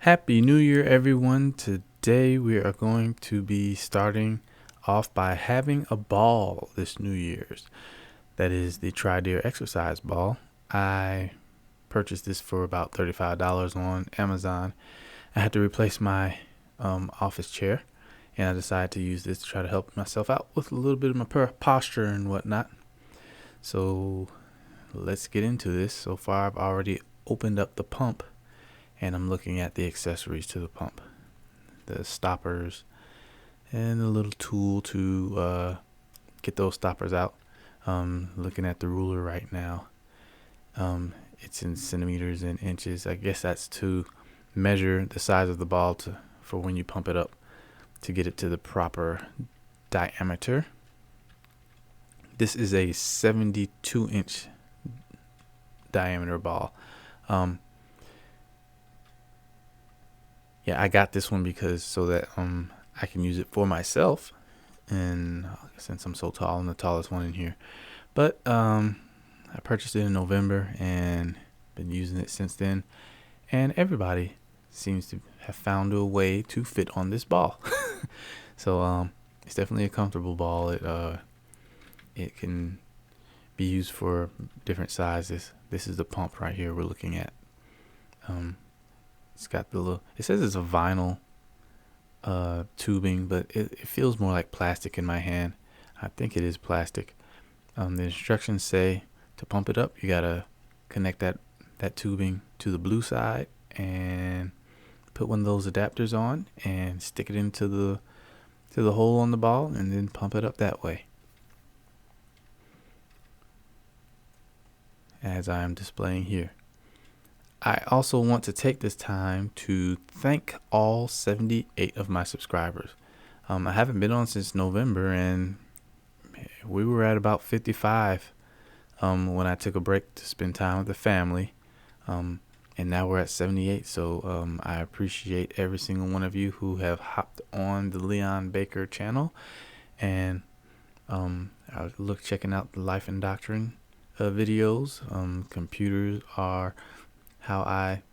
Happy New Year, everyone. Today we are going to be starting off by having a ball this New Year's. That is the Trideer Exercise Ball. I purchased this for about $35 on Amazon. I had to replace my office chair, and I decided to use this to try to help myself out with a little bit of my posture and whatnot. So let's get into this. So far, I've already opened up the pump, and I'm looking at the accessories to the pump, the stoppers, and a little tool to get those stoppers out. Looking at the ruler right now. It's in centimeters and inches. I guess that's to measure the size of the ball for when you pump it up to get it to the proper diameter. This is a 72-inch diameter ball. I got this one because so that I can use it for myself, and since I'm so tall, I'm the tallest one in here. But I purchased it in November and been using it since then, and everybody seems to have found a way to fit on this ball. So it's definitely a comfortable ball. It can be used for different sizes. This is the pump right here we're looking at. It's got it says it's a vinyl tubing, but it feels more like plastic in my hand. I think it is plastic. The instructions say to pump it up, you gotta connect that tubing to the blue side and put one of those adapters on and stick it into the hole on the ball, and then pump it up that way, as I am displaying here. I also want to take this time to thank all 78 of my subscribers. I haven't been on since November, and we were at about 55 when I took a break to spend time with the family. And now we're at 78. So I appreciate every single one of you who have hopped on the Leon Baker channel. And I was checking out the Life and Doctrine videos. Computers are how I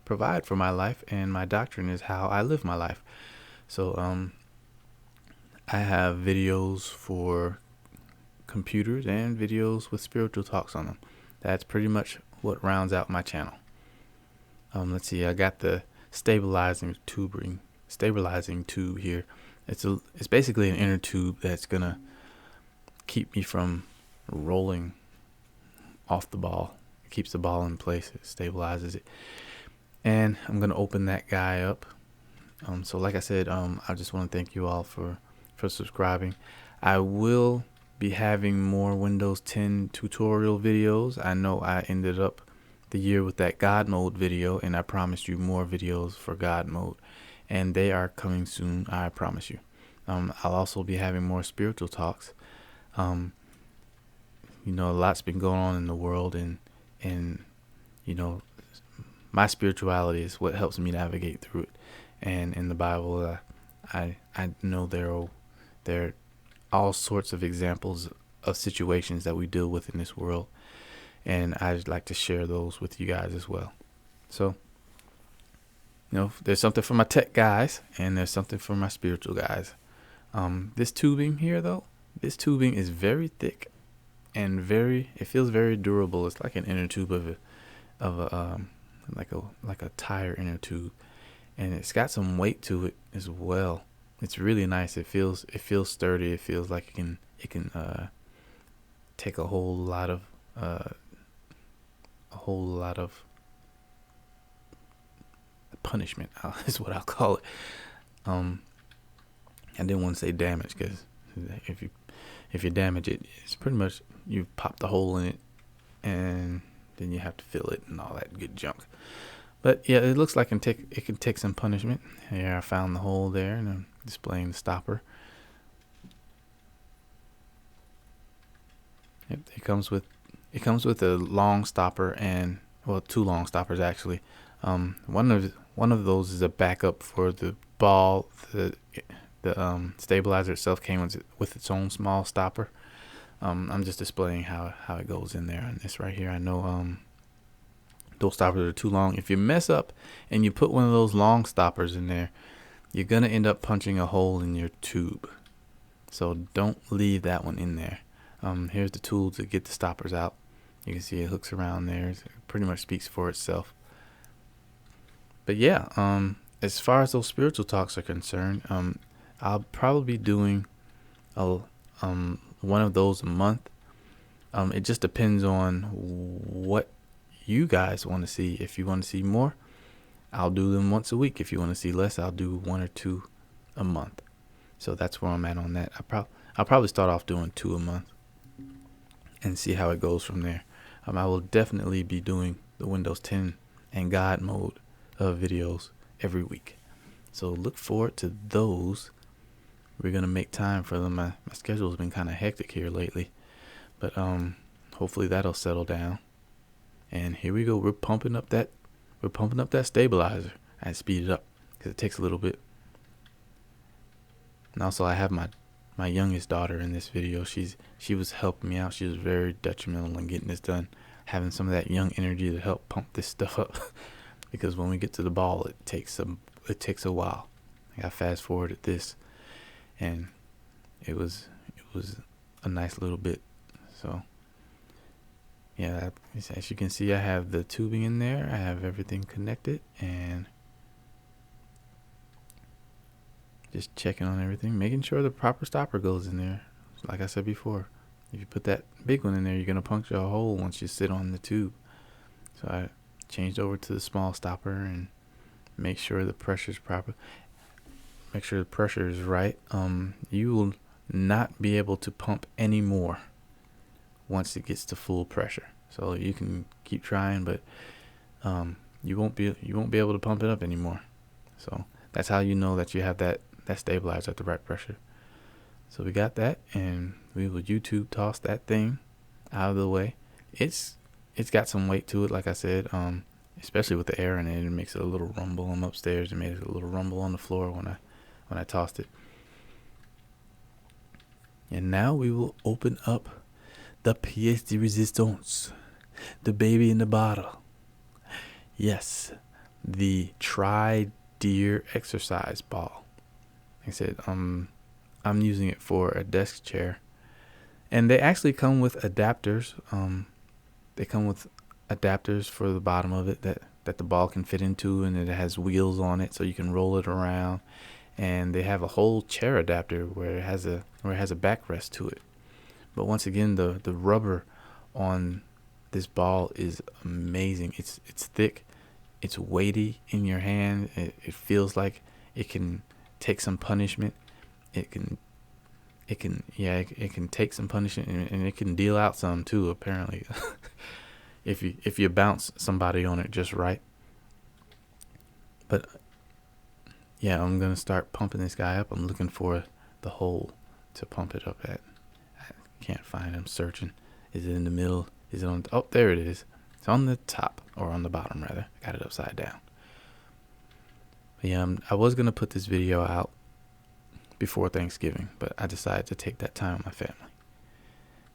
provide for my life, and my doctrine is how I live my life. So I have videos for computers and videos with spiritual talks on them. That's pretty much what rounds out my channel. Let's see, I got the stabilizing tube here. It's basically an inner tube that's gonna keep me from rolling off the ball. It keeps the ball in place. It stabilizes it. And I'm gonna open that guy up. So like I said, I just want to thank you all for subscribing. I will be having more Windows 10 tutorial videos. I know I ended up the year with that God mode video, and I promised you more videos for God mode, and they are coming soon, I promise you. I'll also be having more spiritual talks. A lot's been going on in the world, and my spirituality is what helps me navigate through it. And in the Bible, I know there are all sorts of examples of situations that we deal with in this world, and I'd like to share those with you guys as well. So, there's something for my tech guys, and there's something for my spiritual guys. This tubing here, though, is very thick and it feels very durable. It's like an inner tube of like a tire inner tube, and it's got some weight to it as well. It's really nice. It feels sturdy. It feels like it can take a whole lot of punishment is what I'll call it. I didn't want to say damage, because if you damage it, it's pretty much you pop the hole in it, and then you have to fill it and all that good junk. But yeah, it looks like it can take some punishment. Here, I found the hole there, and I'm displaying the stopper. It comes with a long stopper, and two long stoppers actually. One of those is a backup for the ball. The stabilizer itself came with its own small stopper. I'm just displaying how it goes in there on this right here. I know Those stoppers are too long. If you mess up and you put one of those long stoppers in there, you're going to end up punching a hole in your tube. So don't leave that one in there. Here's the tool to get the stoppers out. You can see it hooks around there. It pretty much speaks for itself. But yeah, as far as those spiritual talks are concerned, I'll probably be doing one of those a month. It just depends on what you guys want to see. If you want to see more, I'll do them once a week. If you want to see less, I'll do 1 or 2 a month. So that's where I'm at on that. I'll probably start off doing 2 a month and see how it goes from there. I will definitely be doing the Windows 10 and God mode videos every week. So look forward to those. We're going to make time for them. My schedule has been kind of hectic here lately, but hopefully that'll settle down. And here we go. We're pumping up that stabilizer. I speed it up because it takes a little bit. And also I have my youngest daughter in this video. She was helping me out. She was very detrimental in getting this done. Having some of that young energy to help pump this stuff up. Because when we get to the ball, it takes a while. I fast forwarded this, and it was a nice little bit. So yeah, as you can see, I have the tubing in there. I have everything connected, and just checking on everything, making sure the proper stopper goes in there. Like I said before, if you put that big one in there, you're gonna puncture a hole once you sit on the tube. So I changed over to the small stopper and make sure the pressure's proper. Make sure the pressure is right. You will not be able to pump anymore once it gets to full pressure. So you can keep trying, but you won't be able to pump it up anymore. So that's how you know that you have that stabilizer at the right pressure. So we got that, and we will YouTube toss that thing out of the way. It's got some weight to it, like I said, especially with the air in it. It makes a little rumble. I'm upstairs. It made a little rumble on the floor when I tossed it. And now we will open up the pièce de résistance, the baby in the bottle. Yes, the Trideer Exercise Ball. Like I said, I'm using it for a desk chair, and they actually come with adapters. They come with adapters for the bottom of it that the ball can fit into, and it has wheels on it so you can roll it around. And they have a whole chair adapter where it has a backrest to it. But once again, the rubber on this ball is amazing. It's thick, it's weighty in your hand. It feels like it can take some punishment. It can take some punishment, and it can deal out some too, apparently. if you bounce somebody on it just right. But yeah, I'm gonna start pumping this guy up. I'm looking for the hole to pump it up at. I can't find it. I'm searching. Is it in the middle? Is it on? Oh, there it is. It's on the top, or on the bottom rather. I got it upside down. But yeah, I was gonna put this video out before Thanksgiving, but I decided to take that time with my family,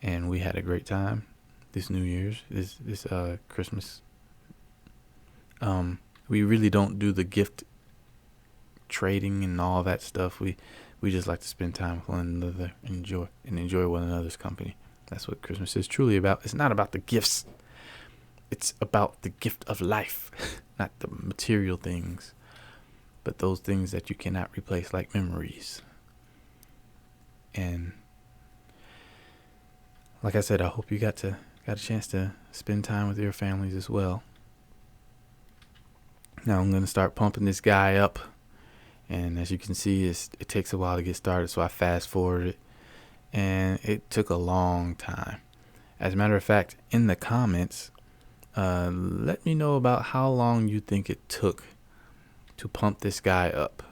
and we had a great time this New Year's, this Christmas. We really don't do the gift trading and all that stuff. We just like to spend time with one another, enjoy one another's company. That's what Christmas is truly about. It's not about the gifts. It's about the gift of life, not the material things, but those things that you cannot replace, like memories. And like I said, I hope you got a chance to spend time with your families as well. Now I'm going to start pumping this guy up. And as you can see, it takes a while to get started, so I fast forwarded it. And it took a long time. As a matter of fact, in the comments, let me know about how long you think it took to pump this guy up.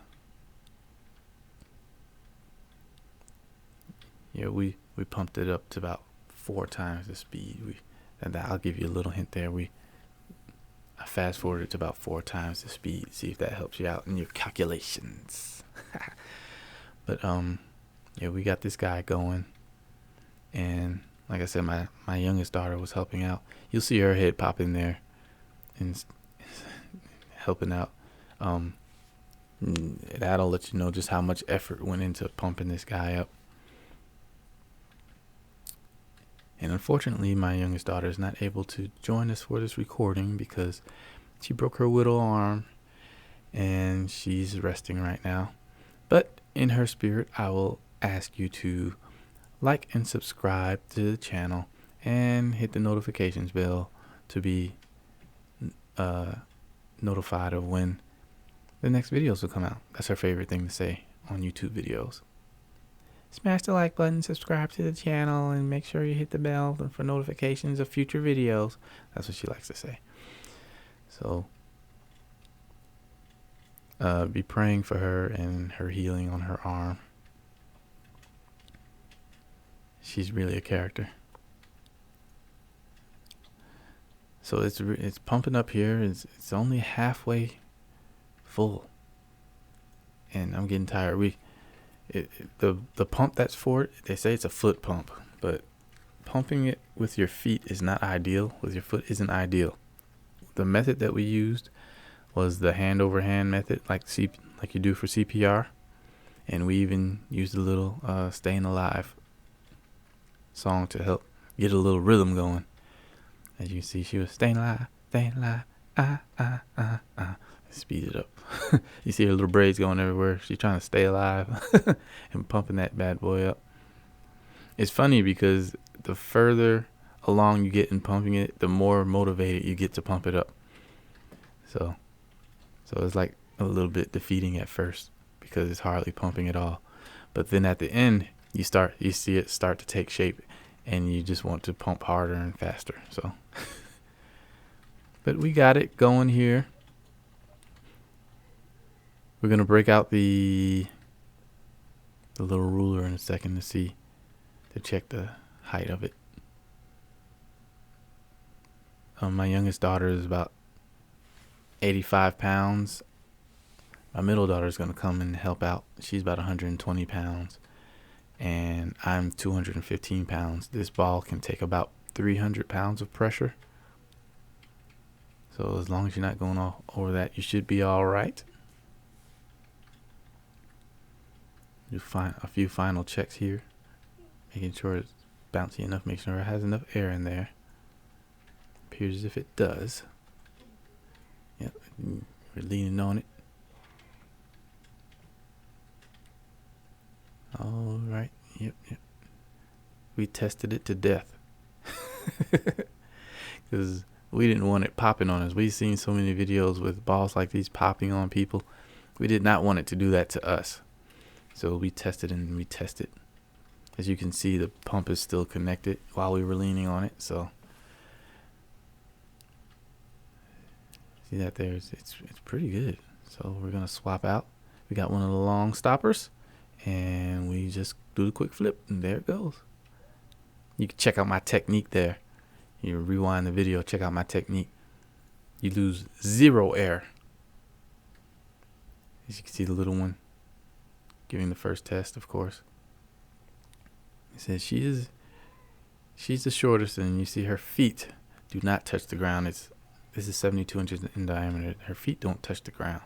Yeah, we pumped it up to about 4 times the speed. And I'll give you a little hint there. I fast forwarded to about 4 times the speed. See if that helps you out in your calculations. But yeah, we got this guy going, and like I said, my youngest daughter was helping out. You'll see her head pop in there and helping out. That'll let you know just how much effort went into pumping this guy up. And unfortunately, my youngest daughter is not able to join us for this recording because she broke her little arm and she's resting right now. But in her spirit, I will ask you to like and subscribe to the channel and hit the notifications bell to be notified of when the next videos will come out. That's her favorite thing to say on YouTube videos. Smash the like button, subscribe to the channel, and make sure you hit the bell for notifications of future videos. That's what she likes to say. So be praying for her and her healing on her arm. She's really a character. So it's pumping up here. It's only halfway full, and I'm getting tired. The pump that's for it, they say it's a foot pump, but pumping it with your feet is not ideal. With your foot isn't ideal. The method that we used was the hand over hand method, like you do for CPR, and we even used a little "Staying Alive" song to help get a little rhythm going. As you can see, she was staying alive, speed it up. You see her little braids going everywhere. She's trying to stay alive and pumping that bad boy up. It's funny because the further along you get in pumping it, the more motivated you get to pump it up. So it's like a little bit defeating at first because it's hardly pumping at all. But then at the end, you see it start to take shape, and you just want to pump harder and faster. So, but we got it going here. We're gonna break out the little ruler in a second to check the height of it. My youngest daughter is about 85 pounds. My middle daughter is gonna come and help out. She's about 120 pounds. And I'm 215 pounds. This ball can take about 300 pounds of pressure. So as long as you're not going all over that, you should be all right. Do a few final checks here, making sure it's bouncy enough, making sure it has enough air in there. Appears as if it does. Yep, we're leaning on it. All right. Yep. We tested it to death because we didn't want it popping on us. We've seen so many videos with balls like these popping on people. We did not want it to do that to us. So we tested and we tested. As you can see, the pump is still connected while we were leaning on it. So see that there? It's pretty good. So we're gonna swap out. We got one of the long stoppers, and we just do the quick flip, and there it goes. You can check out my technique there. You rewind the video, check out my technique. You lose 0 air. As you can see, the little one giving the first test, of course. It says she's the shortest, and you see her feet do not touch the ground. This is 72 inches in diameter. Her feet don't touch the ground.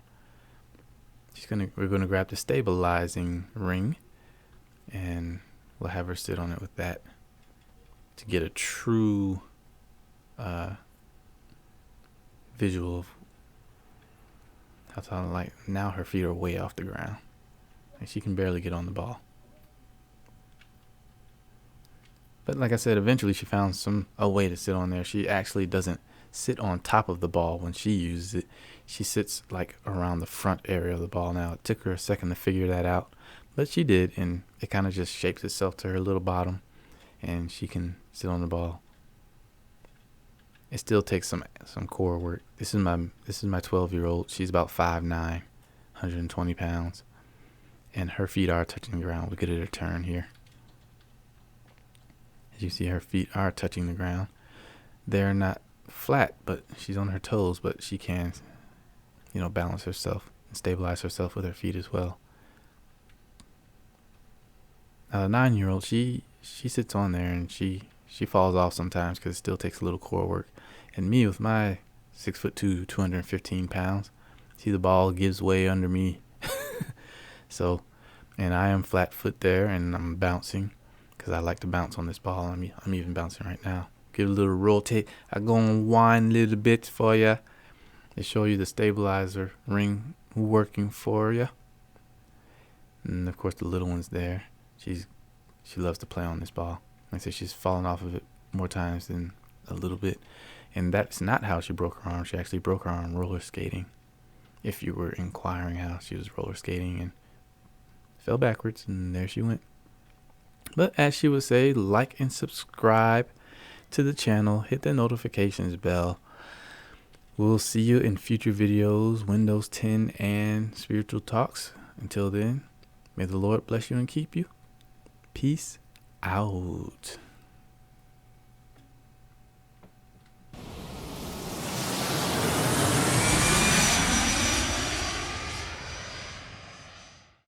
We're gonna grab the stabilizing ring, and we'll have her sit on it with that to get a true visual of how tall. Like now, her feet are way off the ground, and she can barely get on the ball. But like I said, eventually she found a way to sit on there. She actually doesn't sit on top of the ball when she uses it. She sits like around the front area of the ball. Now it took her a second to figure that out, but she did, and it kind of just shapes itself to her little bottom, and she can sit on the ball. It still takes some core work. This is my 12-year-old. She's about 5'9", 120 pounds, and her feet are touching the ground. Look at her turn here. As you see, her feet are touching the ground. They're not flat, but she's on her toes, but she can, balance herself and stabilize herself with her feet as well. Now the 9-year-old, she sits on there, and she falls off sometimes because it still takes a little core work. And me with my 6'2", 215 pounds. See, the ball gives way under me. So, and I am flat foot there, and I'm bouncing because I like to bounce on this ball. I'm even bouncing right now. Give it a little rotate. I'm going to wind a little bit for you to show you the stabilizer ring working for you. And of course, the little one's there. She loves to play on this ball. Like I said, she's fallen off of it more times than a little bit. And that's not how she broke her arm. She actually broke her arm roller skating. If you were inquiring how, she was roller skating and fell backwards, and there she went. But as she would say, like and subscribe to the channel. Hit the notifications bell. We'll see you in future videos, Windows 10 and spiritual talks. Until then, may the Lord bless you and keep you. Peace out.